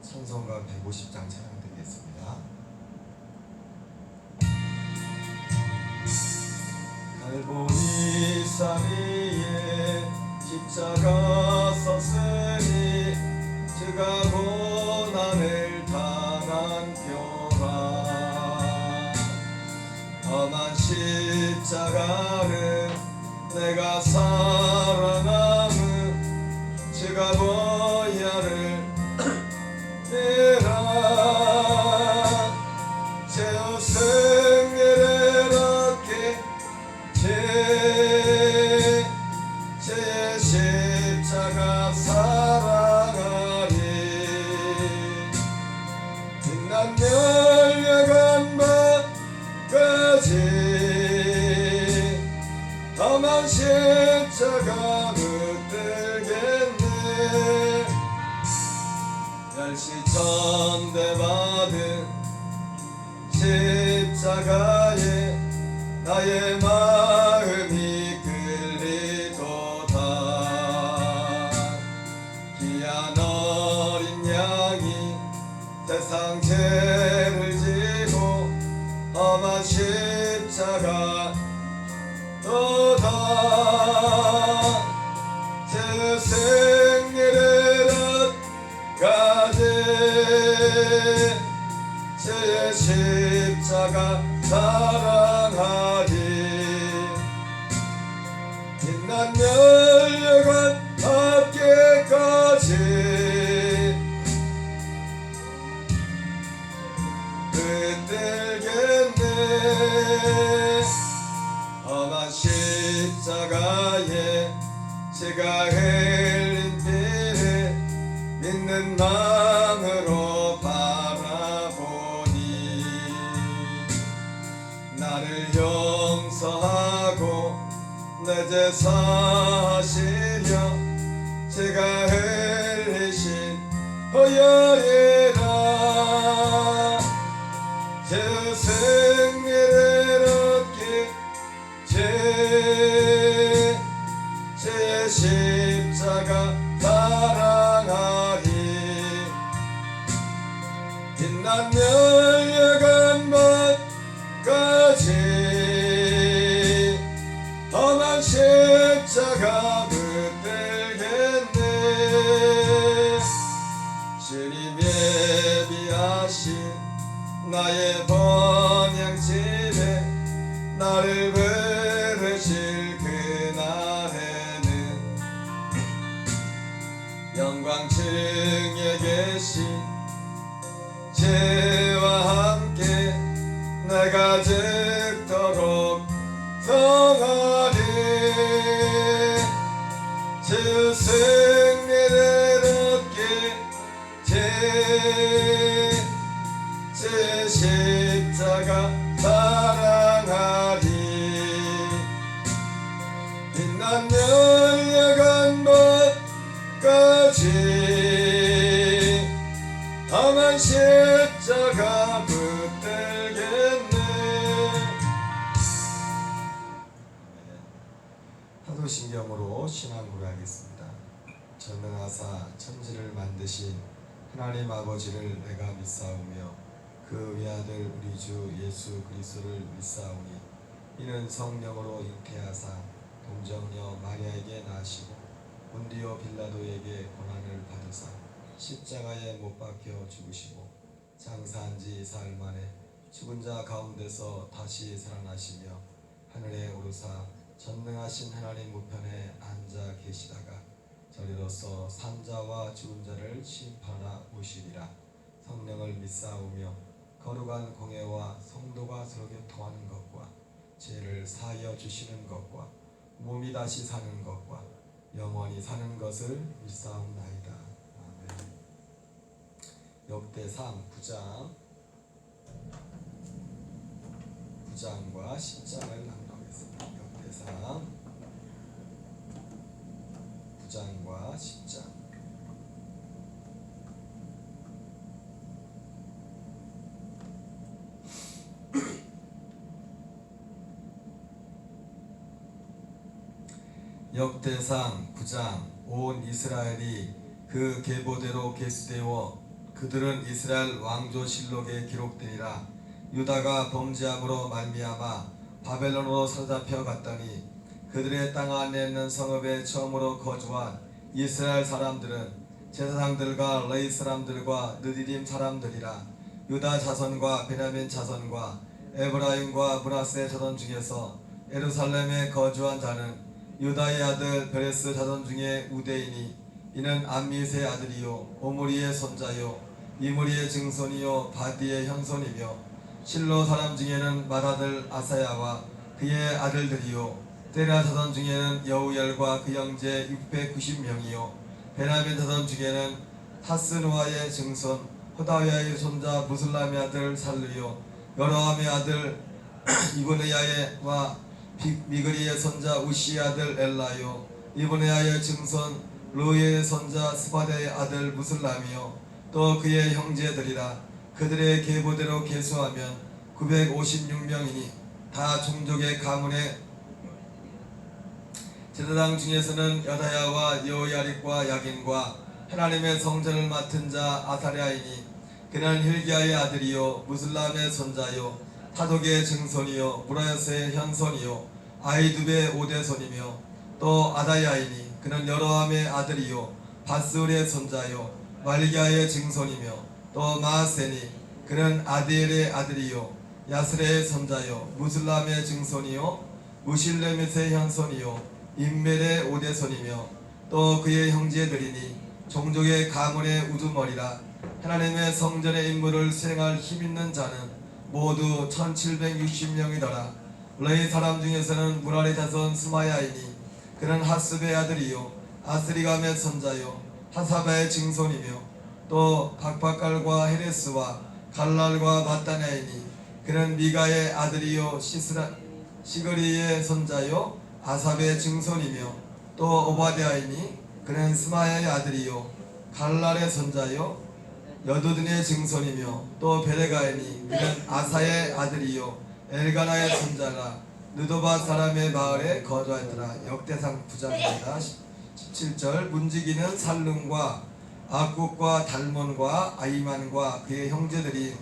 찬송가 150장 찬양드리겠습니다. 갈보리산 위에 십자가 섰으니 주가 고난을 당한 표라. 험한 십자가를 내가 사랑함은 주가 보혈을 내라. 죄의 승리를 얻게 죄의 십자가 사랑하리. 빛난 멸려간 밤까지 험한 십자가 붙들겠네. 멸시천대받은 십자가에 나의 마음이 끌리도다. 귀한 어린 양이 세상 죄를 지고 험한 십자가 도다. 죄의 승리를 얻가되 죄의 십자가 사랑하리. 빛난 멸려간 합계까지 붙들겠네. 험한 십자가에 제가 흘린 피를 믿는 마음으로 바라보니 나를 용서하고 내 죄 사하시려 제가 흘리신 보혈이라. 죄의 승리를 얻게 죄의 십자가 사랑하리. 빛난 멸려간 밤까지 험한 십자가 붙들겠네. 주님 예비하신 나의 번향집에 나를 부르실 그날에는 영광 중에 계신 죄와 함께 내가 죽도록 성하리. 죄의 승리를 얻게 죄의 십자가 사랑하리. 빛난 멸려간 밤까지 험한 십자가 붙들겠네. 사도신경으로 신앙 고백하겠습니다. 전능하사 천지를 만드신 하나님 아버지를 내가 믿사오며 그 외아들 우리 주 예수 그리스도를 믿사오니 이는 성령으로 잉태하사 동정녀 마리아에게 나시고 본디오 빌라도에게 고난을 받으사 십자가에 못 박혀 죽으시고 장사한 지 사흘 만에 죽은 자 가운데서 다시 살아나시며 하늘에 오르사 전능하신 하나님 우편에 앉아 계시다가 저리로서 산자와 죽은 자를 심판하러 오시리라. 성령을 믿사오며 거룩한 공예와 성도가 서로 교통하는 것과 죄를 사하여 주시는 것과 몸이 다시 사는 것과 영원히 사는 것을 믿사옵나이다. 아멘. 역대상 9장과 10장을 낭독하겠습니다. 역대상 9장과 10장. 역대상 9장. 온 이스라엘이 그 계보대로 계수되어 그들은 이스라엘 왕조실록에 기록되리라. 유다가 범죄함으로 말미암아 바벨론으로 사로잡혀 갔더니 그들의 땅 안에 있는 성읍에 처음으로 거주한 이스라엘 사람들은 제사장들과 레위 사람들과 느디림 사람들이라. 유다 자손과 베냐민 자손과 에브라임과 므낫세 자손 중에서 예루살렘에 거주한 자는 유다의 아들 베레스 자손 중에 우대이니 이는 암미스의 아들이요 오므리의 손자요 이므리의 증손이요 바디의 현손이며 실로 사람 중에는 맏아들 아사야와 그의 아들들이요 데라 자손 중에는 여우엘과 그 형제 690명이요 베냐민 자손 중에는 하스누아의 증손 호다위아의 손자 무슬람의 아들 살루요 여로함의 아들 이브네야와 미그리의 손자 우시의 아들 엘라요 이브네야의 증손 루의 손자 스바데의 아들 무슬람이요 또 그의 형제들이라. 그들의 계보대로 계수하면 956명이니 다 종족의 가문에 제사장 중에서는 여다야와 여호야립과 야긴과 하나님의 성전을 맡은 자 아사랴이니 그는 힐기야의 아들이요 무슬람의 손자요 타독의 증손이요 무라요스의 현손이요 아이두베의 오대손이며 또 아다야이니 그는 여로함의 아들이요 바스울의 손자요 말기야의 증손이며 또 마아세니 그는 아디엘의 아들이요 야스레의 손자요 무슬람의 증손이요 무실레밋의 현손이요 임멜의 오대손이며 또 그의 형제들이니 종족의 가문의 우두머리라. 하나님의 성전의 임무를 수행할 힘있는 자는 모두 1760명이더라. 레위 사람 중에서는 무라리 자손 스마야이니 그는 하스베의 아들이요 아스리감의 손자요 하사바의 증손이며 또 박박갈과 헤레스와 갈랄과 마따냐이니 그는 미가의 아들이요 시그리의 손자요 아삽의 증손이며 또 오바댜이니 그는 스마야의 아들이요 갈랄의 손자요 여두둔의 증손이며 또 베레가이니 그는 아사의 아들이요 엘가나의 손자라. 느도바 사람의 마을에 거주하였더라. 역대상 9장입니다. 17절 문지기는 살룸과 아굽과 달몬과 아이만과 그의 형제들이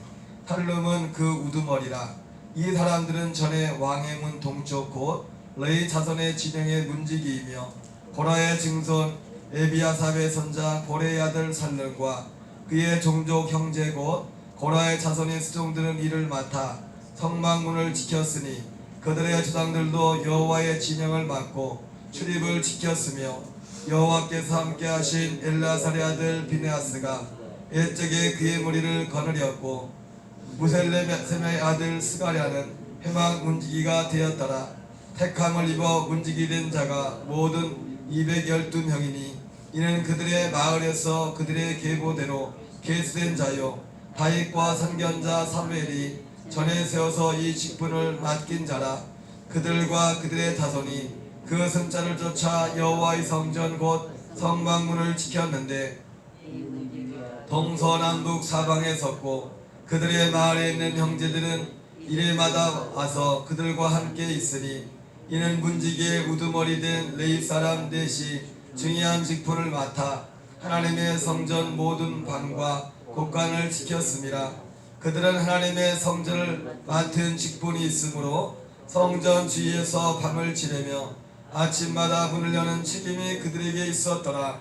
탈룸은 그 우두머리라. 이 사람들은 전에 왕의 문 동쪽 곧 레위 자손의 진영의 문지기이며 고라의 증손 에비아삽의 손자 고레의 아들 살룸과 그의 종족 형제 곧 고라의 자손의 수종들은 이를 맡아 성막문을 지켰으니 그들의 조상들도 여호와의 진영을 맡고 출입을 지켰으며 여호와께서 함께하신 엘라살의 아들 비네아스가 옛적에 그의 머리를 거느렸고 무셀레셈의 아들 스가랴는 회막 문지기가 되었더라. 택함을 입어 문지기 된 자가 모든 212명이니 이는 그들의 마을에서 그들의 계보대로 계수된 자요 다윗과 선견자 사무엘이 전에 세워서 이 직분을 맡긴 자라. 그들과 그들의 자손이 그 승자를 쫓아 여호와의 성전 곧 성막문을 지켰는데 동서남북 사방에 섰고 그들의 마을에 있는 형제들은 이래마다 와서 그들과 함께 있으니 이는 문지기의 우두머리 된 레위 사람 넷이 중요한 직분을 맡아 하나님의 성전 모든 방과 곳간을 지켰습니다. 그들은 하나님의 성전을 맡은 직분이 있으므로 성전 주위에서 밤을 지내며 아침마다 문을 여는 책임이 그들에게 있었더라.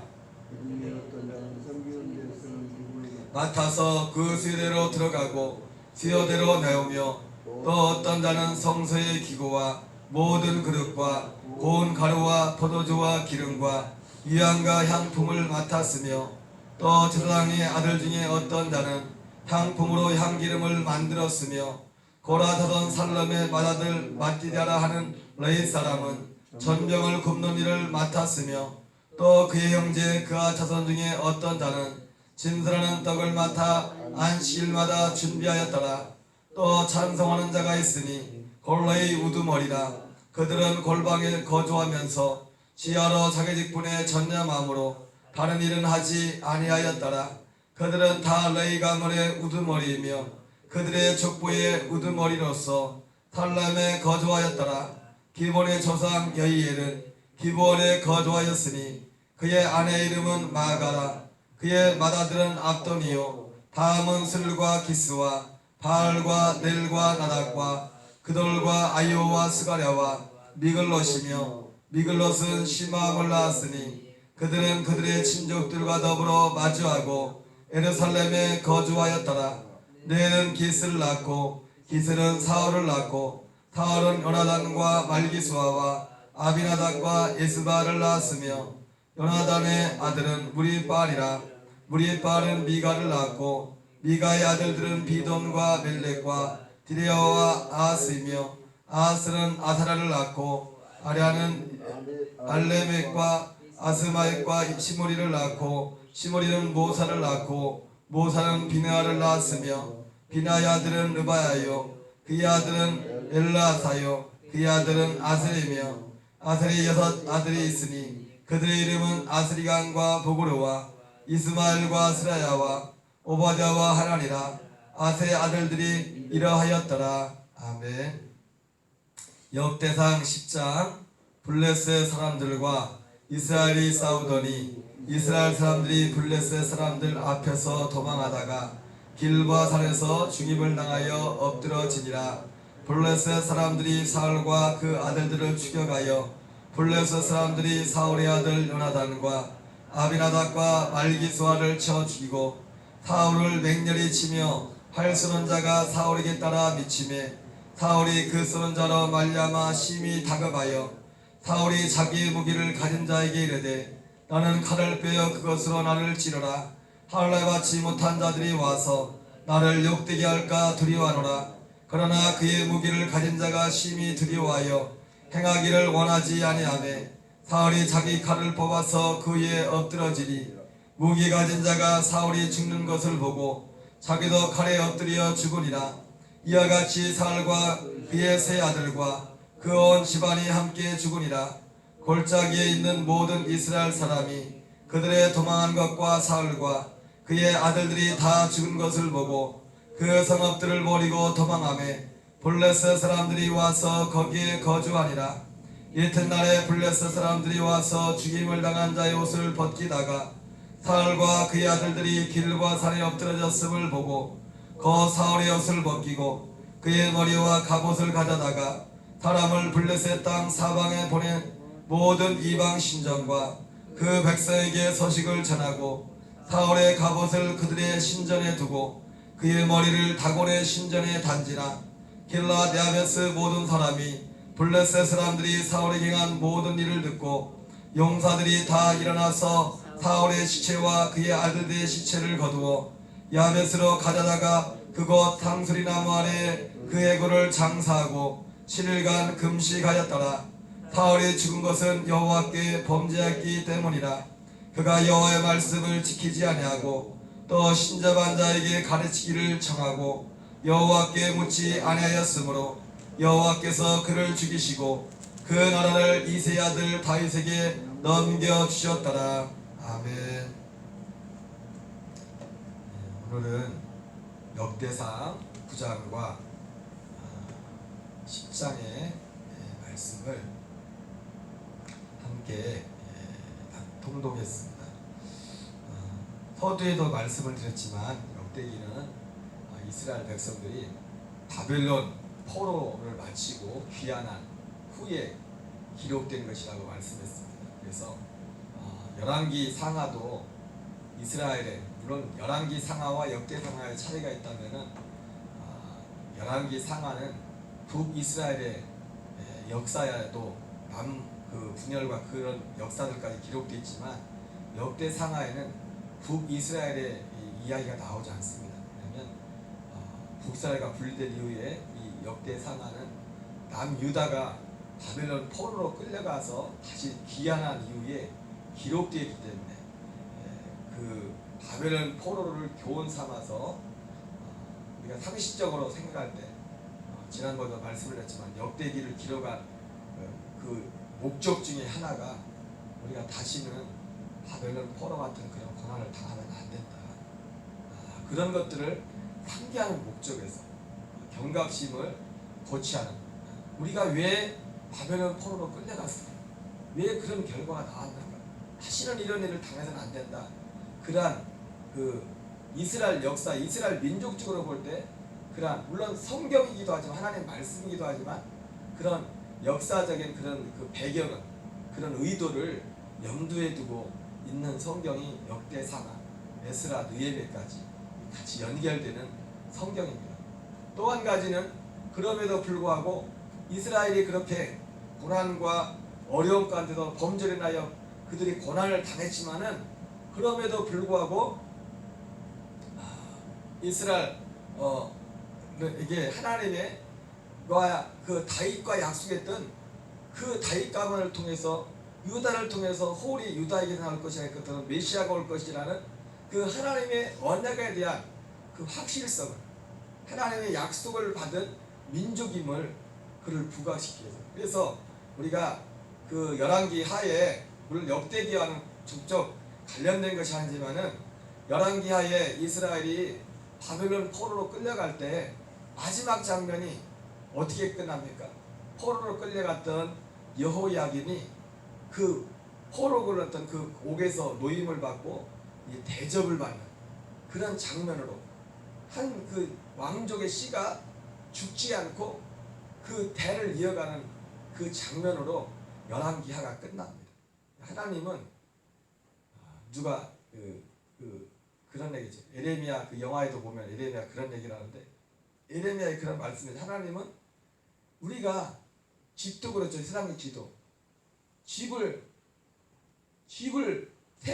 맡아서 그 수요대로 들어가고 수요대로 나오며 또 어떤 자는 성소의 기구와 모든 그릇과 고운 가루와 포도주와 기름과 유향과 향품을 맡았으며 또 제사장의 아들 중에 어떤 자는 향품으로 향기름을 만들었으며 고라 자손 살렘의 맏아들 마띠랴라 하는 레위 사람은 전병을 굽는 일을 맡았으며 또 그의 형제 그아 자손 중에 어떤 자는 진설하는 떡을 맡아 안식일마다 준비하였더라. 또 찬송하는 자가 있으니 골레의 우두머리라. 그들은 골방에 거주하면서 지하로 자기 직분에 전념함으로 다른 일은 하지 아니하였더라. 그들은 다 레위 가문의 우두머리이며 그들의 족보의 우두머리로서 탈람에 거주하였더라. 기본의 조상 여이엘은 기본에 거주하였으니 그의 아내 이름은 마가라. 그의 맏아들은 압돈이요 다음은 슬과 기스와 바알과 넬과 나닥과 그돌과 아이오와 스가랴와 미글롯이며 미글롯은 시마을 낳았으니 그들은 그들의 친족들과 더불어 마주하고 예루살렘에 거주하였더라. 넬은 기스를 낳고 기스는 사울을 낳고 사울은 요나단과 말기수아와 아비나답과 에스바를 낳았으며 요나단의 아들은 무리바알이라. 무리바알은 미가를 낳았고 미가의 아들들은 비돈과 멜렉과 디레아와 아하스이며 아하스는 아사라를 낳고 아랴는 알레멕과 아스마액과 시므리를 낳고 시므리는 모사를 낳고 모사는 비느하를 낳았으며 비나의 아들은 르바야요 그의 아들은 엘라사요 그의 아들은 아셀이며 아셀의 6 아들이 있으니 그들의 이름은 아스리간과 보그르와 이스마엘과 스라야와 오바댜와 하란이라. 아셀의 아들들이 이러하였더라. 아멘. 역대상 10장. 블레셋 사람들과 이스라엘이 싸우더니 이스라엘 사람들이 블레셋 사람들 앞에서 도망하다가 길바산에서 죽임을 당하여 엎드러지니라. 블레셋 사람들이 사울과 그 아들들을 죽여가여 블레셋 사람들이 사울의 아들 요나단과 아비나답과 말기수아를 쳐 죽이고 사울을 맹렬히 치며 활 쏘는 자가 사울에게 따라 미치매 사울이 그 쏘는 자로 말미암아 심히 다급하여 사울이 자기의 무기를 가진 자에게 이르되 나는 칼을 빼어 그것으로 나를 찌르라. 하늘날 받지 못한 자들이 와서 나를 욕되게 할까 두려워하노라. 그러나 그의 무기를 가진 자가 심히 두려워하여 행하기를 원하지 아니하매 사울이 자기 칼을 뽑아서 그에 엎드러지니 무기 가진 자가 사울이 죽는 것을 보고 자기도 칼에 엎드려 죽으니라. 이와 같이 사울과 그의 세 아들과 그 온 집안이 함께 죽으니라. 골짜기에 있는 모든 이스라엘 사람이 그들의 도망한 것과 사울과 그의 아들들이 다 죽은 것을 보고 그 성읍들을 버리고 도망하매 블레셋 사람들이 와서 거기에 거주하니라. 이튿날에 블레셋 사람들이 와서 죽임을 당한 자의 옷을 벗기다가 사울과 그의 아들들이 길과 산에 엎드러졌음을 보고 거 사울의 옷을 벗기고 그의 머리와 갑옷을 가져다가 사람을 블레셋 땅 사방에 보낸 모든 이방 신전과 그 백성에게 소식을 전하고 사울의 갑옷을 그들의 신전에 두고 그의 머리를 다곤의 신전에 단지라. 길랏 야베스 모든 사람이 블레셋 사람들이 사울에게 행한 모든 일을 듣고 용사들이 다 일어나서 사울의 시체와 그의 아들들의 시체를 거두어 야베스로 가져다가 그곳 상수리 나무 아래 그 해골을 장사하고 7일간 금식하였더라. 사울이 죽은 것은 여호와께 범죄했기 때문이라. 그가 여호와의 말씀을 지키지 아니하고 또 신접한 자에게 가르치기를 청하고 여호와께 묻지 아니하였으므로 여호와께서 그를 죽이시고 그 나라를 이새의 아들 다윗에게 넘겨주셨더라. 아멘. 오늘은 역대상 9장과 10장의 말씀을 함께 통독했습니다. 서두에도 말씀을 드렸지만 역대기는 이스라엘 백성들이 바벨론 포로를 마치고 귀환한 후에 기록된 것이라고 말씀했습니다. 그래서 열왕기 상하도 이스라엘에, 물론 열왕기 상하와 역대상하의 차이가 있다면은 열왕기 상하는 북이스라엘의 역사에도 그 분열과 그런 역사들까지 기록되어 있지만 역대상하에는 북이스라엘의 이야기가 나오지 않습니다. 왜냐하면 북이스라엘과 분리된 이후에 이 역대상하는 남유다가 바벨론 포로로 끌려가서 다시 귀환한 이후에 기록되어 있기 때문에 그 바벨론 포로를 교훈 삼아서 우리가 상식적으로 생각할 때 지난번에도 말씀을 했지만 역대기를 기록한 그 목적 중에 하나가 우리가 다시는 바벨론 포로 같은 그런 고난을 당하면 안 된다. 그런 것들을 상기하는 목적에서 경각심을 고취하는, 우리가 왜 바벨론 포로로 끌려갔을까? 왜 그런 결과가 나왔는가? 다시는 이런 일을 당해서는 안 된다. 그러한 그 이스라엘 역사, 이스라엘 민족적으로 볼 때 그러한 물론 성경이기도 하지만 하나님 말씀이기도 하지만 그런 역사적인 그런 그 배경은 그런 의도를 염두에 두고 있는 성경이 역대사나 에스라, 느헤미야까지 같이 연결되는 성경입니다. 또 한 가지는 그럼에도 불구하고 이스라엘이 그렇게 고난과 어려움 가운데서 범죄를 인하여 그들이 고난을 당했지만은 그럼에도 불구하고 이스라엘 이게 하나님의 그 다윗과 약속했던 그 다윗 가문을 통해서 유다를 통해서 홀이 유다에게 나올 것이라 했거든. 메시아가 올 것이라는 그 하나님의 언약에 대한 그 확실성을 하나님의 약속을 받은 민족임을 그를 부각시키기 위해서. 그래서 우리가 그 열왕기 하에 물론 역대기와는 직접 관련된 것이 아니지만은 열왕기 하에 이스라엘이 바벨론 포로로 끌려갈 때 마지막 장면이 어떻게 끝납니까? 포로로 끌려갔던 여호야긴이 그 포로 끌렸던 그 옥에서 노임을 받고 대접을 받는 그런 장면으로 한 그 왕족의 씨가 죽지 않고 그 대를 이어가는 그 장면으로 열왕기하가 끝납니다. 하나님은 누가 그런 얘기죠. 에레미야 그 영화에도 보면 에레미야 그런 얘기를 하는데 에레미야의 그런 말씀이 하나님은 우리가 집도 그렇죠. 세상의 지도 새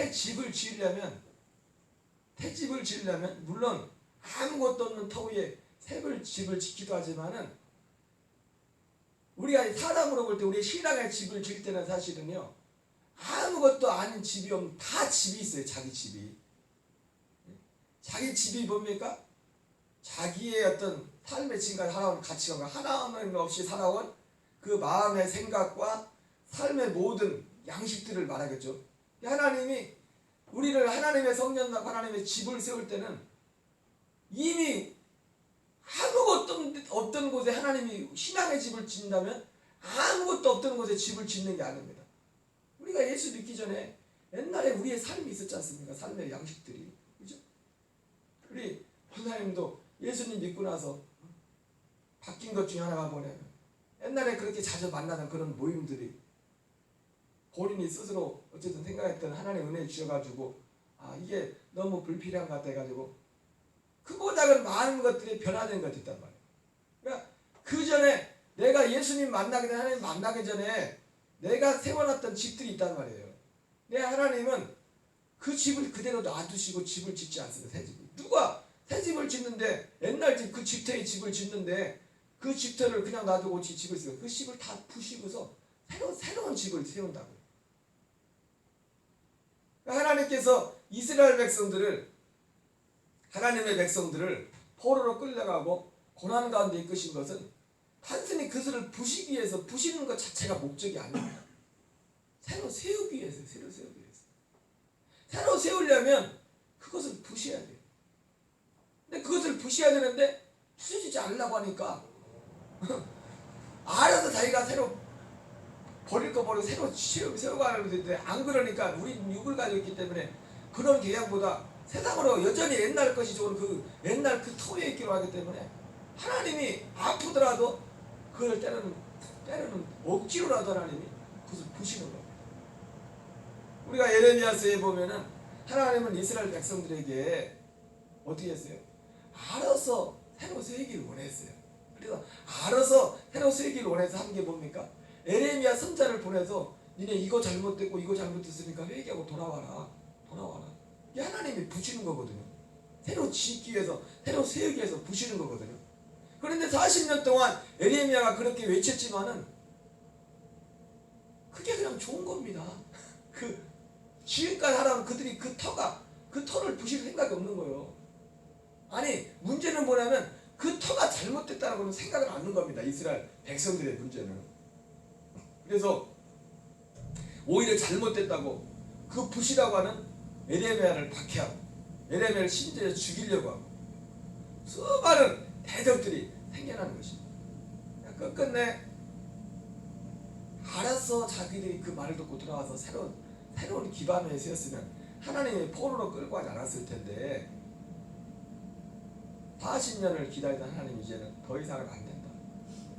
집을 지으려면 물론 아무것도 없는 터 위에 새 집을 짓기도 하지만은 우리가 사람으로 볼 때 우리 신앙의 집을 지을 때는 사실은요 아무것도 아닌 집이 없는 다 집이 있어요. 자기 집이. 자기 집이 뭡니까? 자기의 어떤 삶의 지금까지 살아온 가치관과 하나님 없이 살아온 그 마음의 생각과 삶의 모든 양식들을 말하겠죠. 하나님이 우리를 하나님의 성전과 하나님의 집을 세울 때는 이미 아무것도 없던 곳에 하나님이 신앙의 집을 짓는다면 아무것도 없던 곳에 집을 짓는 게 아닙니다. 우리가 예수 믿기 전에 옛날에 우리의 삶이 있었지 않습니까? 삶의 양식들이. 그죠? 우리 권사님도 예수님 믿고 나서 바뀐 것 중에 하나가 뭐냐면 옛날에 그렇게 자주 만나던 그런 모임들이 본인이 스스로 어쨌든 생각했던 하나님의 은혜 주셔가지고 이게 너무 불필요한 것 같아가지고 그보다는 많은 것들이 변화된 것이 있단 말이에요. 그러니까 그 전에 내가 예수님 만나기 전에 하나님 만나기 전에 내가 세워놨던 집들이 있단 말이에요. 내 하나님은 그 집을 그대로 놔두시고 집을 짓지 않습니다. 새 집을. 누가 새 집을 짓는데 옛날 집 그 집터의 집을 짓는데 그 집터를 그냥 놔두고 집을 세워 그 집을 다 부시고서 새로운 집을 세운다고요. 하나님께서 이스라엘 백성들을 하나님의 백성들을 포로로 끌려가고 고난 가운데 이끄신 것은 단순히 그것을 부시기 위해서 부시는 것 자체가 목적이 아닙니다. 새로 세우기 위해서 새로 세우려면 그것을 부셔야 돼요. 근데 그것을 부셔야 되는데 부서지지 않으려고 하니까 알아서 자기가 새로 버릴 거 버리고 새로 세워가려고 되는데 안 그러니까 우리는 육을 가지고 있기 때문에 그런 계약보다 세상으로 여전히 옛날 것이 좋은 그 옛날 그 터에 있기로 하기 때문에 하나님이 아프더라도 그걸 때로는 억지로라도 하나님이 그것을 부시는 겁니다. 우리가 예레미야서에 보면은 하나님은 이스라엘 백성들에게 어떻게 했어요? 알아서 새로 세우기를 원했어요. 그래서 알아서 새로 세우기를 원해서 한 게 뭡니까? 예레미야 선자를 보내서 니네 이거 잘못됐고 이거 잘못됐으니까 회개하고 돌아와라. 이게 하나님이 부시는 거거든요. 새로 짓기 위해서 새로 세우기 위해서 부시는 거거든요. 그런데 40년 동안 예레미야가 그렇게 외쳤지만은 그게 그냥 좋은 겁니다. 그 지금까지 하라는 그들이 그 터를 부실 생각이 없는 거예요. 아니 문제는 뭐냐면 그 터가 잘못됐다는 건 생각을 않는 겁니다. 이스라엘 백성들의 문제는. 그래서 오히려 잘못됐다고 그 부시라고 하는 예레미야를 박해하고 예레미야를 심지어 죽이려고 하고 수많은 대적들이 생겨나는 것입니다. 끝끝내 알아서 자기들이 그 말을 듣고 돌아와서 새로운 기반을 세웠으면 하나님의 포로로 끌고 가지 않았을 텐데 40년을 기다리던 하나님 이제는 더 이상은 안 된다.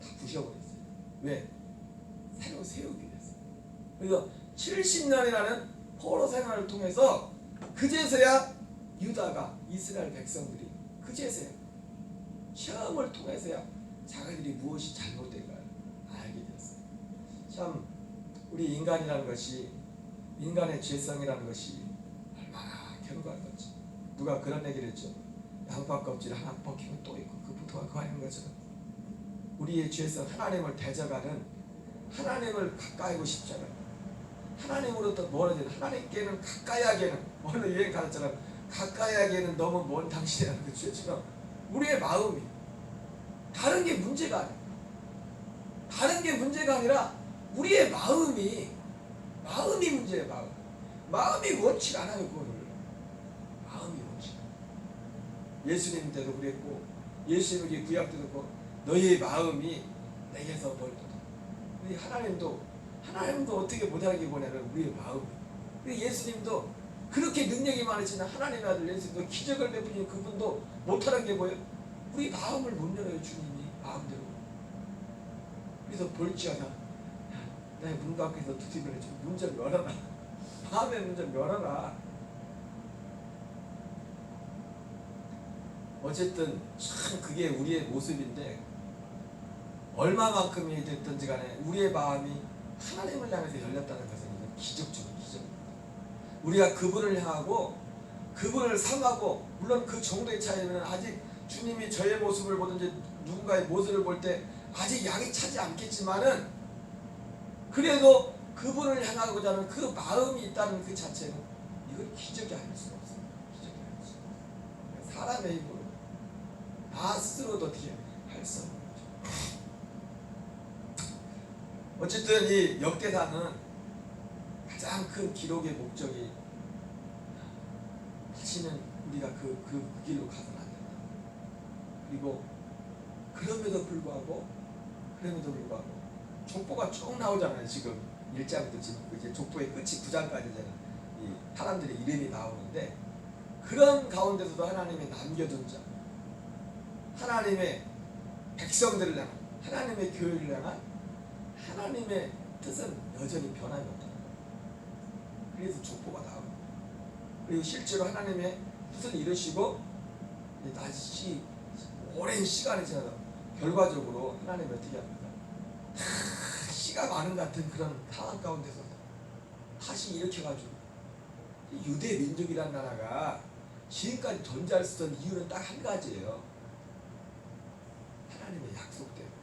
다 부셔버렸어요. 왜? 새로 세우기 위해서. 그래서 70년이라는 포로 생활을 통해서 그제서야 유다가 이스라엘 백성들이 그제서야 시험을 통해서야 자기들이 무엇이 잘못된가를 알게 되었어요. 참 우리 인간이라는 것이 인간의 죄성이라는 것이 얼마나 견고한 건지 누가 그런 얘기를 했죠. 양파 껍질 하나 벗기면 또 있고 그부터가 그 하는 것처럼 우리의 죄성 하나님을 대적하는 하나님을 가까이 하고 싶잖아요. 하나님으로부터 멀어지는 하나님께는 가까이 하기에는 오늘 유행 가르처럼 가까이 하기에는 너무 먼 당신이라는 그 죄처럼 우리의 마음이 다른 게 문제가 아니에요. 다른 게 문제가 아니라 우리의 마음이 문제예요. 마음이 원치 않아요. 그거를 마음이 원치 않아요. 예수님 때도 그랬고 예수님이 구약 때도 그랬고 너희의 마음이 내게서 멀도다. 우리 하나님도 어떻게 못하게 보내는 우리의 마음. 예수님도 그렇게 능력이 많으시나 하나님의 아들 예수님도 기적을 베푸신 그분도 못하는 게 뭐예요? 우리 마음을 못 열어요. 주님이 마음대로. 그래서 볼지어다 내 문 밖에서 두드리면 문 좀 열어라. 마음의 문 좀 열어라. 어쨌든 참 그게 우리의 모습인데 얼마만큼이 됐든지 간에 우리의 마음이 하나님을 향해서 열렸다는 것은 기적적인 기적입니다. 우리가 그분을 향하고 그분을 삼하고 물론 그 정도의 차이면 아직 주님이 저의 모습을 보든지 누군가의 모습을 볼 때 아직 양이 차지 않겠지만은 그래도 그분을 향하고자 하는 그 마음이 있다는 그 자체는 이건 기적이 아닐 수가 없어요. 기적이 아닐 수가 없어요. 사람의 힘으로 나 스스로도 어떻게 할 수 없는 거죠. 어쨌든 이 역대사는 가장 큰 기록의 목적이 다시는 우리가 그 길로 가서는 안 된다. 그리고 그럼에도 불구하고 족보가 쭉 나오잖아요. 지금 1장부터 지금 이제 족보의 끝이 9장까지 이 사람들의 이름이 나오는데 그런 가운데서도 하나님이 남겨둔 자, 하나님의 백성들을 향한 하나님의 교회를 향한 하나님의 뜻은 여전히 변함이 없다. 그래서 족보가 나옵니다. 그리고 실제로 하나님의 뜻을 이루시고 다시 오랜 시간이 지나서 결과적으로 하나님이 어떻게 합니까? 씨가 많은 같은 그런 상황 가운데서 다시 일으켜가지고 유대 민족이라는 나라가 지금까지 존재할 수 있던 이유는 딱 한 가지예요. 하나님의 약속 때문에.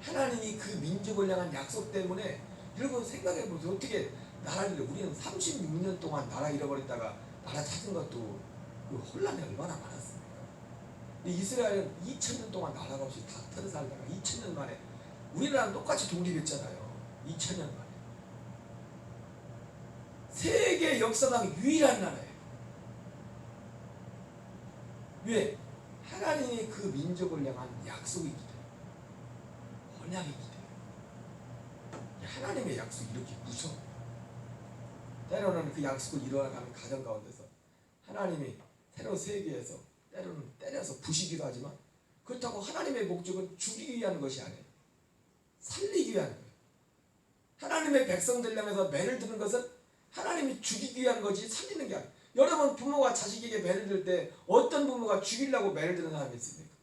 하나님이 그 민족을 향한 약속 때문에 여러분 생각해보세요. 어떻게 나라를 우리는 36년 동안 나라 잃어버렸다가 나라 찾은 것도 그 혼란이 얼마나 많았습니까? 이스라엘은 2000년 동안 나라가 없이 다 터져 살다가 2000년 만에 우리나라는 똑같이 독립했잖아요. 2000년 만에. 세계 역사상 유일한 나라예요. 왜? 하나님이 그 민족을 향한 약속이 있기 때문에. 언약이 있기 때문에. 하나님의 약속이 이렇게 무서워. 때로는 그 약속을 이루어가는 가정 가운데서 하나님이 새로 세계에서 때로는 때려서 부시기도 하지만 그렇다고 하나님의 목적은 죽이기 위한 것이 아니에요. 살리기 위한 거예요. 하나님의 백성들 향해서 매를 드는 것은 하나님이 죽이기 위한 거지 살리는 게 아니에요. 여러분 부모가 자식에게 매를 들 때 어떤 부모가 죽이려고 매를 드는 사람이 있습니까?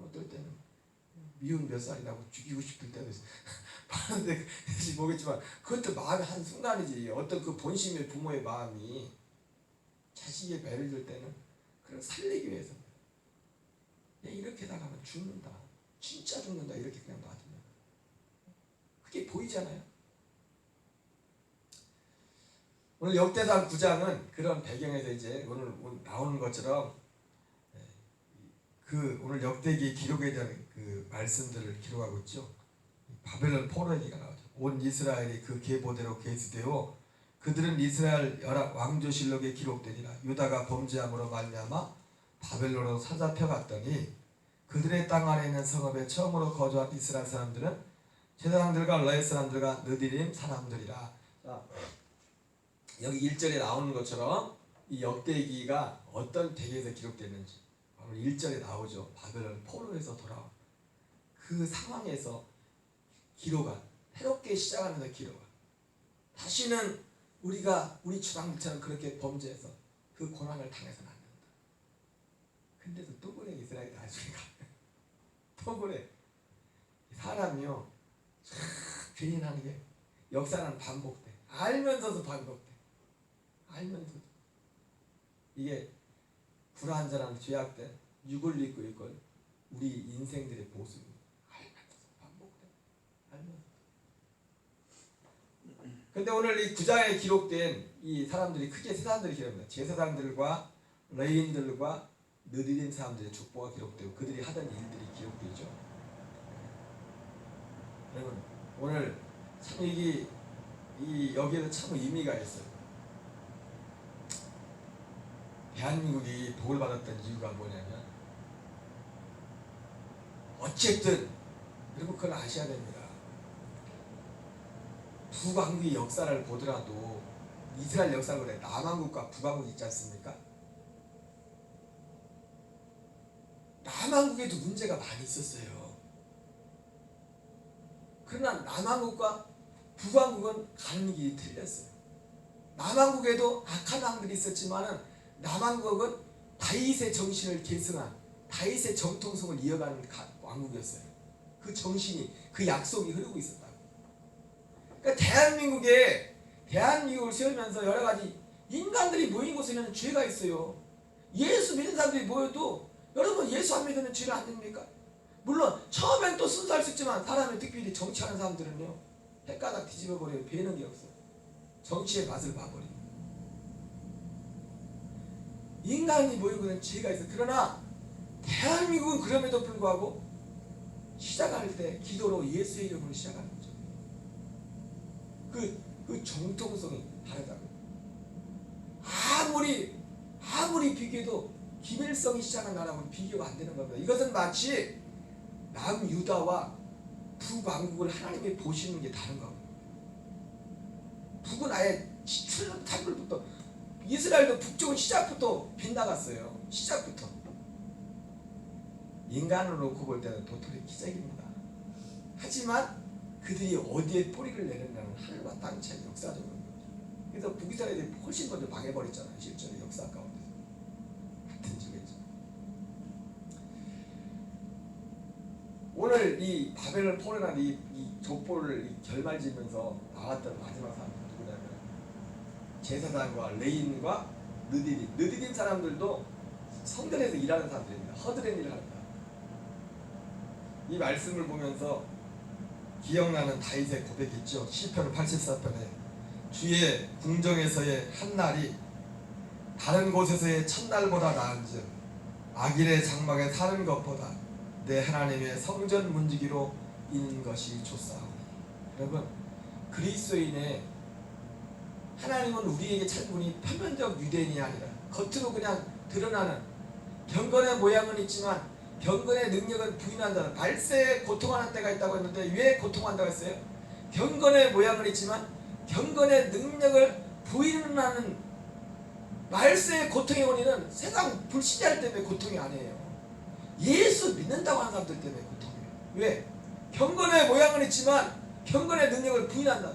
어떨 때는 미운 몇 살이라고 죽이고 싶을 때도 있어요. 봤는데 모르겠지만 그것도 마음의 한 순간이지. 어떤 그 본심의 부모의 마음이 자식의 매를 들 때는 그걸 살리기 위해서 이렇게 나가면 죽는다. 진짜 죽는다. 이렇게 그냥 놔두면 그게 보이잖아요. 오늘 역대상 9장은 그런 배경에서 이제 오늘 나오는 것처럼 그 오늘 역대기 기록에 대한 그 말씀들을 기록하고 있죠. 바벨론 포로 얘기가 나오죠. 온 이스라엘이 그 계보대로 계수되어 그들은 이스라엘 열왕 왕조실록에 기록되니라. 유다가 범죄함으로 말미암아 바벨론으로 사잡혀 갔더니 그들의 땅 안에 있는 성읍에 처음으로 거주한 이스라엘 사람들은 제사장들과 레위 사람들과 느디림 사람들이라. 자, 여기 1절에 나오는 것처럼 이 역대기가 어떤 대계에서 기록됐는지 바로 오늘 1절에 나오죠. 바벨론 포로에서 돌아온 그 상황에서 기로가 새롭게 시작하면서 기로가 다시는 우리가 우리 주방들처럼 그렇게 범죄해서 그 고난을 당해서는 안 된다. 근데도 또 그래. 이스라엘 나중에 가면 또 그래. 사람이요 참 괜히 하는 게 역사는 반복돼. 알면서도 반복돼. 알면서도. 이게 불완전한 죄악된 육을 입고 있건 우리 인생들의 모습이 알면서도 반복돼. 알면서. 근데 오늘 이 9장에 기록된 이 사람들이 크게 세 사람들이 기록합니다. 제사장들과 레인들과 느디딘 사람들의 족보가 기록되고 그들이 하던 일들이 기록되죠. 여러분 오늘 참 여기에도 참 의미가 있어요. 대한민국이 복을 받았던 이유가 뭐냐면 어쨌든 여러분 그걸 아셔야 됩니다. 북왕국의 역사를 보더라도 이스라엘 역사를 보더라도 남왕국과 북왕국이 있지 않습니까? 남왕국에도 문제가 많이 있었어요. 그러나 남왕국과 북왕국은 가는 길이 틀렸어요. 남왕국에도 악한 왕들이 있었지만은 남왕국은 다윗의 정신을 계승한 다윗의 정통성을 이어가는 왕국이었어요. 그 정신이 그 약속이 흐르고 있었다고. 그러니까 대한민국을 세우면서 여러 가지 인간들이 모인 곳에는 죄가 있어요. 예수 믿는 사람들이 모여도 여러분 예수 안 믿으면 죄가 안 됩니까? 물론 처음엔 또 순수할 수 있지만 사람이 특별히 정치하는 사람들은요 헷가닥 뒤집어버려요. 배는 게 없어요. 정치의 맛을 봐버려요. 인간이 모이고는 죄가 있어요. 그러나 대한민국은 그럼에도 불구하고 시작할 때 기도로 예수의 이름으로 시작하는 거죠. 그 정통성이 다르다고. 아무리 비교해도 김일성이 시작한 나라하고는 비교가 안 되는 겁니다. 이것은 마치 남유다와 북왕국을 하나님이 보시는 게 다른 겁니다. 북은 아예 탈불부터 이스라엘도 북쪽은 시작부터 빗나갔어요. 시작부터. 인간을 놓고 볼 때는 도토리 기적입니다. 하지만 그들이 어디에 뿌리를 내렸냐는 하늘과 땅 차이 역사적으로. 그래서 북이스라엘이 훨씬 먼저 망해버렸잖아요. 실제로 역사 가운데서. 같은 적이죠. 오늘 이 바벨론 포로라는 이 족보를 결말지면서 나왔던 마지막 사람이 누구냐면 제사장과 레인과 느디딘 사람들도 성전에서 일하는 사람들입니다. 허드렛 일을 합니다. 이 말씀을 보면서 기억나는 다윗의 고백이 있죠. 시편 84편에 주의 궁정에서의 한날이 다른 곳에서의 첫날보다 나은즉 악인의 장막에 사는 것보다 내 하나님의 성전 문지기로 있는 것이 좋사오니. 여러분 그리스도인의 하나님은 우리에게 찾은 분이 표면적 유대인이 아니라 겉으로 그냥 드러나는 경건의 모양은 있지만 경건의 능력은 부인한다는. 말세에 고통하는 때가 있다고 했는데 왜 고통한다고 했어요? 경건의 모양은 있지만 경건의 능력을 부인하는 말세의 고통의 원인은 세상 불신자들 때문에 고통이 아니에요. 예수 믿는다고 하는 사람들 때문에 고통이에요. 왜? 경건의 모양은 있지만 경건의 능력을 부인한다.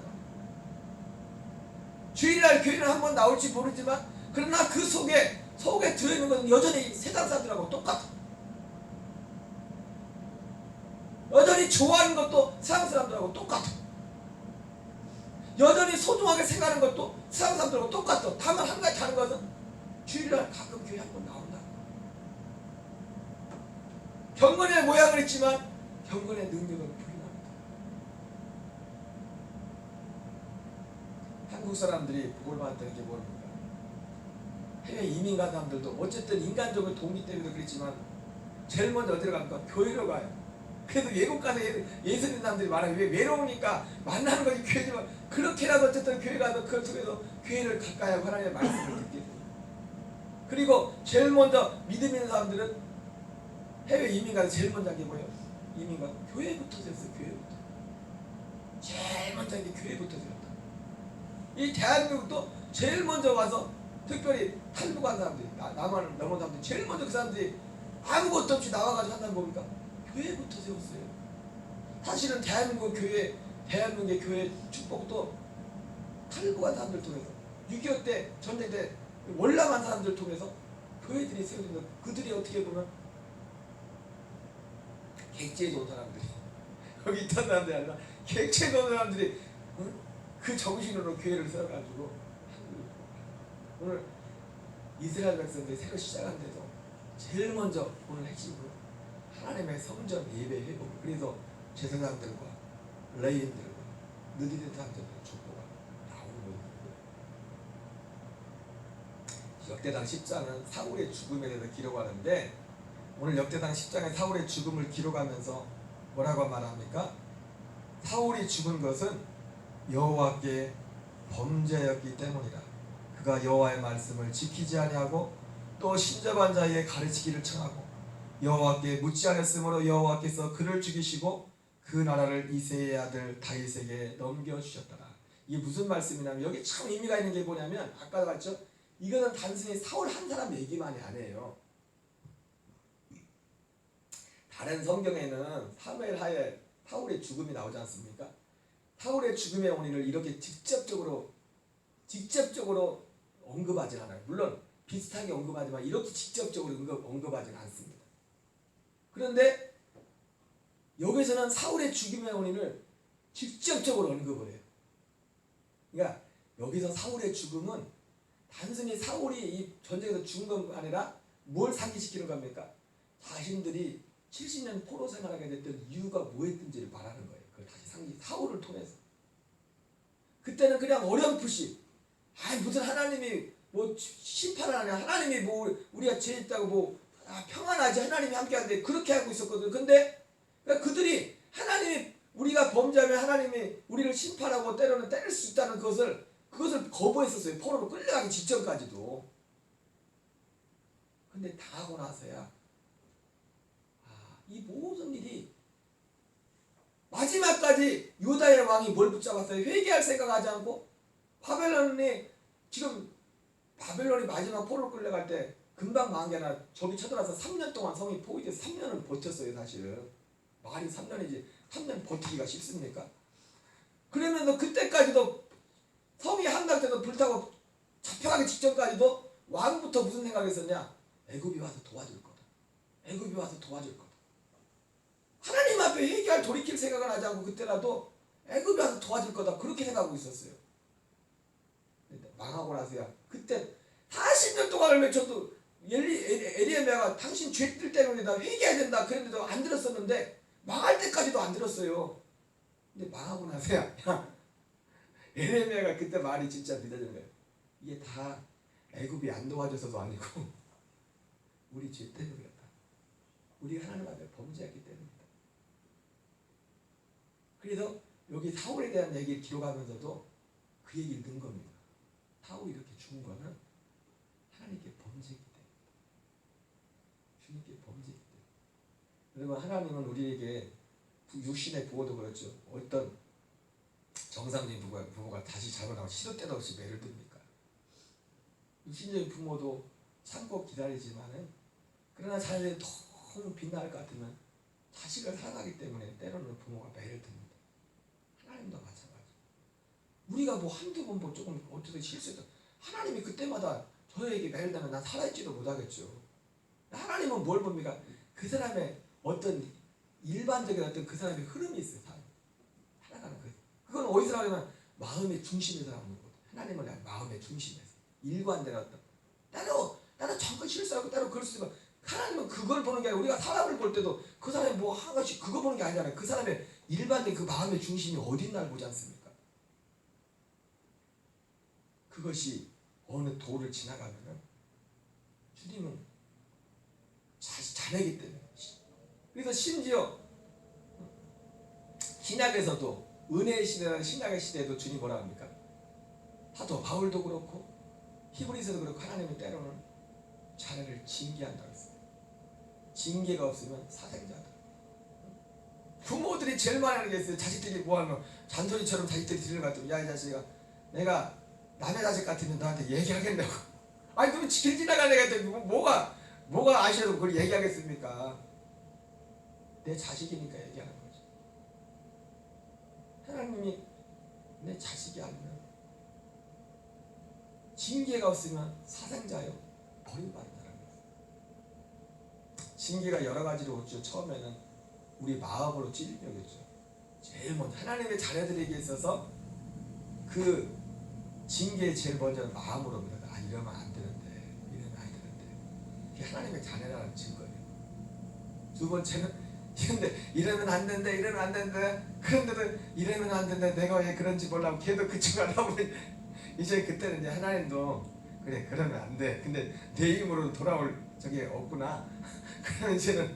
주일날 교회를 한번 나올지 모르지만 그러나 그 속에 들어있는 것은 여전히 세상 사람들하고 똑같아. 여전히 좋아하는 것도 세상 사람들하고 똑같아. 여전히 소중하게 생각하는 것도 세상 사람들하고 똑같아. 다만 한 가지 다른 것은 주일날 가끔 교회 한번 나온다. 경건의 모양은 있지만 경건의 능력은 부인합니다. 한국 사람들이 복을 받았다는 게 뭡니까? 해외 이민 간 사람들도 어쨌든 인간적인 동기 때문에 그렇지만 제일 먼저 어디로 갑니까? 교회로 가요. 그래도 외국 가서 예수 믿는 사람들이 많아요. 왜? 외로우니까 만나는 것이 교회지만 그렇게라도 어쨌든 교회 가서 그 속에서 교회를 가까이 하고 하나님의 말씀을 듣게 돼요. 그리고 제일 먼저 믿음 있는 사람들은 해외 이민 가서 제일 먼저 한 게 뭐예요? 이민 가서 교회부터 됐어요. 교회부터. 제일 먼저 한 게 교회부터 되었다. 이 대한민국도 제일 먼저 와서 특별히 탈북한 사람들이 남한 넘어온 사람들이 제일 먼저 그 사람들이 아무것도 없이 나와가지고 한다는 겁니까? 교회부터 세웠어요. 사실은 대한민국의 교회 축복도 탈북한 사람들 통해서 6.25 때 전쟁 때 월남한 사람들 통해서 교회들이 세워진 거. 그들이 어떻게 보면 객지에 좋은 사람들이 여기 있던 사람들이 아니라 객지에 좋은 사람들이 그 정신으로 교회를 세워가지고 오늘 이스라엘 백성들이 새로 시작한데도 제일 먼저 오늘 핵심으로 하나님의 성전 예배 회복. 그래서 제사장들과 레위인들과 느디는 사람들의 축복가 나오는 거예요. 역대당 10장은 사울의 죽음에 대해서 기록하는데 오늘 역대당 10장에 사울의 죽음을 기록하면서 뭐라고 말합니까? 사울이 죽은 것은 여호와께 범죄였기 때문이라. 그가 여호와의 말씀을 지키지 아니하고 또 신접한 자에게 가르치기를 청하고 여호와께 묻지 않았으므로 여호와께서 그를 죽이시고 그 나라를 이새의 아들 다윗에게 넘겨주셨더라. 이게 무슨 말씀이냐면 여기 참 의미가 있는 게 뭐냐면 아까도 봤죠? 이거는 단순히 사울 한 사람 얘기만이 아니에요. 다른 성경에는 사무엘하에 사울의 죽음이 나오지 않습니까? 사울의 죽음의 원인을 이렇게 직접적으로 언급하진 않아요. 물론 비슷하게 언급하지만 이렇게 직접적으로 언급하지는 않습니다. 그런데 여기서는 사울의 죽음의 원인을 직접적으로 언급을 해요. 그러니까 여기서 사울의 죽음은 단순히 사울이 이 전쟁에서 죽은 건 아니라 뭘 상기시키는 겁니까? 자신들이 70년 포로 생활하게 됐던 이유가 뭐였던지를 말하는 거예요. 그걸 다시 사울을 통해서. 그때는 그냥 어렴풋이 무슨 하나님이 뭐 심판을 하냐, 하나님이 뭐 우리가 죄 있다고 뭐 평안하지, 하나님이 함께하는데 그렇게 하고 있었거든. 근데 그러니까 그들이 하나님이 우리가 범죄하면 하나님이 우리를 심판하고 때로는 때릴 수 있다는 그것을 거부했었어요. 포로로 끌려가기 직전까지도. 근데 다 하고 나서야 이 모든 일이 마지막까지 유다의 왕이 뭘 붙잡았어요? 회개할 생각하지 않고 바벨론이 마지막 포로로 끌려갈 때 금방 망한 게 아니라 적이 쳐들어와서 3년 동안 성이 포위돼서 3년을 버텼어요. 사실은 말이 3년이지 3년 버티기가 쉽습니까? 그러면서 그때까지도 성이 함락돼서 불타고 잡혀가기 직전까지도 왕부터 무슨 생각했었냐? 애굽이 와서 도와줄 거다. 애굽이 와서 도와줄 거다. 하나님 앞에 회개할 돌이킬 생각을 하지 않고 그때라도 애굽이 와서 도와줄 거다. 그렇게 생각하고 있었어요. 망하고 나서야 그때 40년 동안을 외쳐도 에리에미야가 당신 죄들 때문에 다 회개해야 된다 그랬는데도 안 들었었는데 망할 때까지도 안 들었어요. 근데 망하고 나서야 에리에미야가 그때 말이 진짜 믿어지는 거예요. 이게 다 애굽이 안 도와줘서도 아니고 우리 죄 때문이었다. 우리 하나님 앞에 범죄했기 때문이다. 그래서 여기 사울에 대한 얘기를 기록하면서도 그 얘기를 넣은 겁니다. 사울이 이렇게 죽은 거는 하나님께 범죄이기 때문이다. 주님께 범죄이기 때문에. 여러분 하나님은 우리에게 육신의 부모도 그렇죠. 어떤 정상적인 부모가 다시 잘못하고 시도 때도 없이 매를 듭니까? 육신적인 부모도 참고 기다리지만은 그러나 자녀들이 너무 빛날 것 같으면 자식을 사랑하기 때문에 때로는 부모가 매를 듭니다. 하나님도 마찬가지. 우리가 뭐 한두 번 뭐 조금 어떻게 실수해도 하나님이 그때마다 저에게 매를 되면 난 살아있지도 못하겠죠. 하나님은 뭘 봅니까? 그 사람의 어떤 일반적인 어떤 그 사람의 흐름이 있어요. 살아가는 거. 그건 어디서 나오냐면 마음의 중심에서 나오는 거거든요. 하나님은 마음의 중심에서. 일관된 어떤 나는 잠깐 실수하고 따로 그럴 수 있지만 하나님은 그걸 보는 게 아니라 우리가 사람을 볼 때도 그 사람이 뭐 한 가지 그거 보는 게 아니잖아요. 그 사람의 일반된 그 마음의 중심이 어디 있나를 보지 않습니까? 그것이 어느 도를 지나가면은 주님은 자네기 때문에. 그래서 심지어 신약에서도 은혜의 시대라는 신약의 시대에도 주님 뭐라 합니까? 사도 바울도 그렇고 히브리서도 그렇고 하나님은 때로는 자네를 징계한다고 했어요. 징계가 없으면 사생자다. 부모들이 제일 많이 하는 게 있어요. 자식들이 뭐하면 잔소리처럼 자식들이 들을 것 같으면 야 이 자식아 내가 남의 자식 같으면 너한테 얘기하겠냐고. 아니 그러면 길 지나간 애가 뭐가 뭐가 아시아도 그걸 얘기하겠습니까? 내 자식이니까 얘기하는 거죠. 하나님이 내 자식이 아니면 징계가 없으면 사생자요 버림받는 사람이었어요. 징계가 여러 가지로 오죠. 처음에는 우리 마음으로 찔림이었죠. 제일 먼저 하나님의 자녀들에게 있어서 그 징계 제일 먼저는 마음으로 옵니다. 아, 이러면 안 되는데, 이러면 안 되는데. 이게 하나님의 자녀라는 증거예요. 두 번째는 이러면 안 된대, 이러면 안 된대. 그런데도 이러면 안 된대. 내가 왜 그런지 몰라고 걔도 그 친구가 나오면 이제 그때는 이제 하나님도 그래 그러면 안 돼. 근데 내 힘으로 돌아올 적이 없구나. 그러면 이제는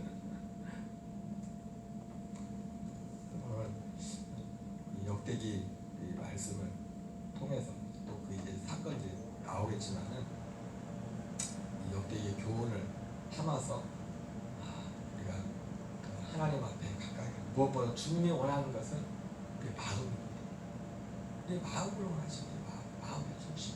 오늘 이 역대기 이 말씀을 통해서 또 그 이제 사건이 나오겠지만은 이 역대기의 교훈을 담아서 우리가 하나님 앞에 가까이 무엇보다 주님이 원하는 것은 우리의 마음입니다. 우리의 마음을 원하시는 마음의 중심.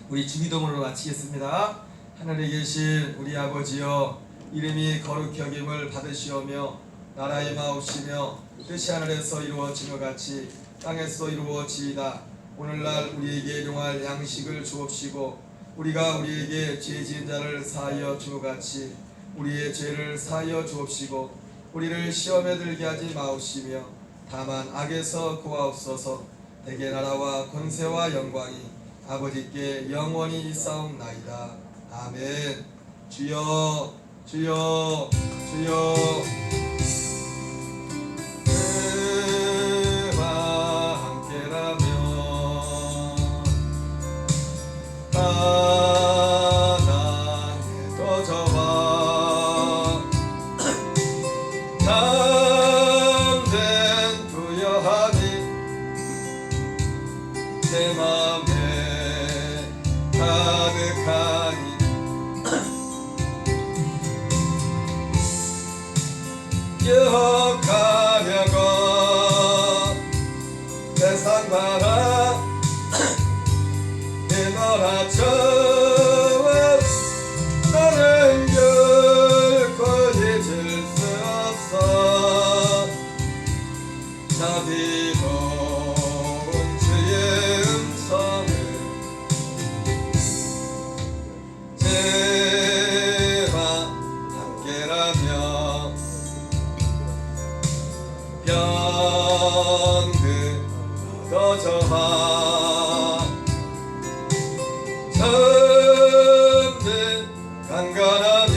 우리 주기도문으로 마치겠습니다. 하늘에 계신 우리 아버지여, 이름이 거룩히 여김을 받으시오며 나라에 임하옵시며 뜻이 하늘에서 이루어진 것 같이 땅에서 이루어지이다. 오늘날 우리에게 일용할 양식을 주옵시고 우리가 우리에게 죄 지은 자를 사하여 준 것 같이 우리의 죄를 사하여 주옵시고 우리를 시험에 들게 하지 마옵시며 다만 악에서 구하옵소서. 대개 나라와 권세와 영광이 아버지께 영원히 있사옵나이다. 아멘. 주여 주여 주여. 그와 함께라면 가난해도 저와 참된 부여함이 내 맘에 가득하니 기억하려고 세상 바라 내몰아쳐 나는 결코 잊을 수 없어. 나비 고운 주의 음성을 제와 함께라며 병든 거저와 참된 강건함이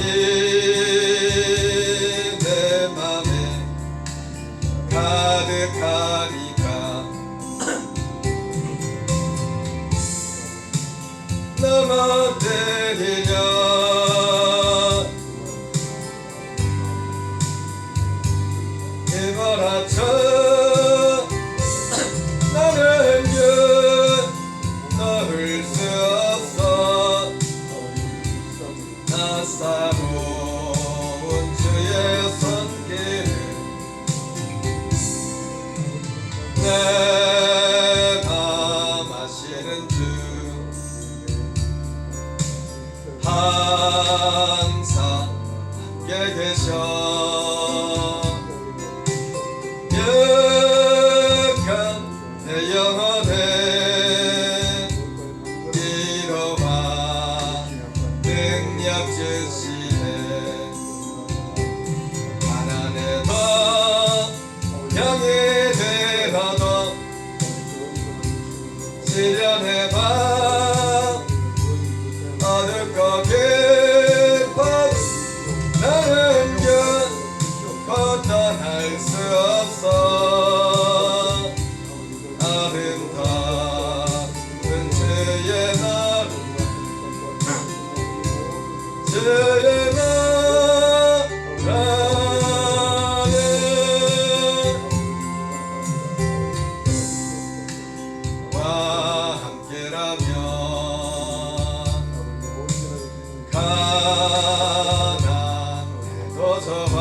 내 맘에 가득하니까 나만 때리려 이몰아쳐 나는 너를 수 없어. 나사로운 주의 손길을 내 맘 아시는 주 항상 함께 계셔. 내 영혼에 위로와 능력 주시네. 가난해도 병이 들어도 시련해봐 어둡고 깊어 나는 결코 떠날 수 없어. 아름다운 주의 나라 주의 나라에 와 함께라면 가난해도 저와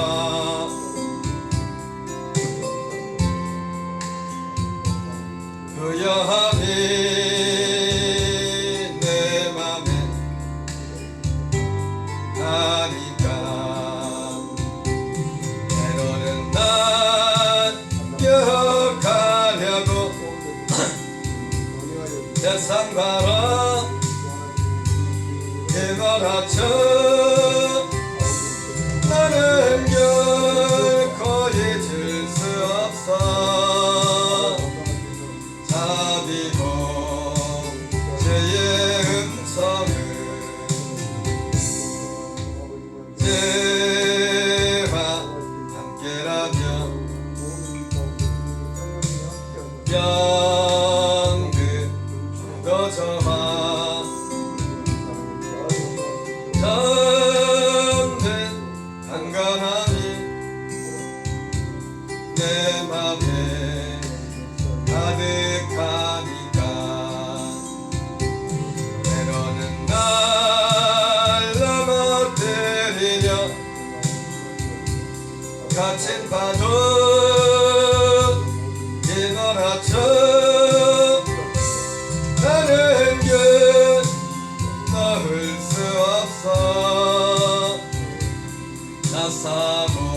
부여함이 내 맘에 세상 바라 이거라쳐 나는 결코 잊을 수 없어 자비고 죄의 음성을 죄와 함께라면 병든 얻어져와 정든 강건함이 내 맘에 가득하니까 때로는 날 넘어뜨리며 갇힌 파도 휘몰아쳐 나는 넣을 수 없어 나 사모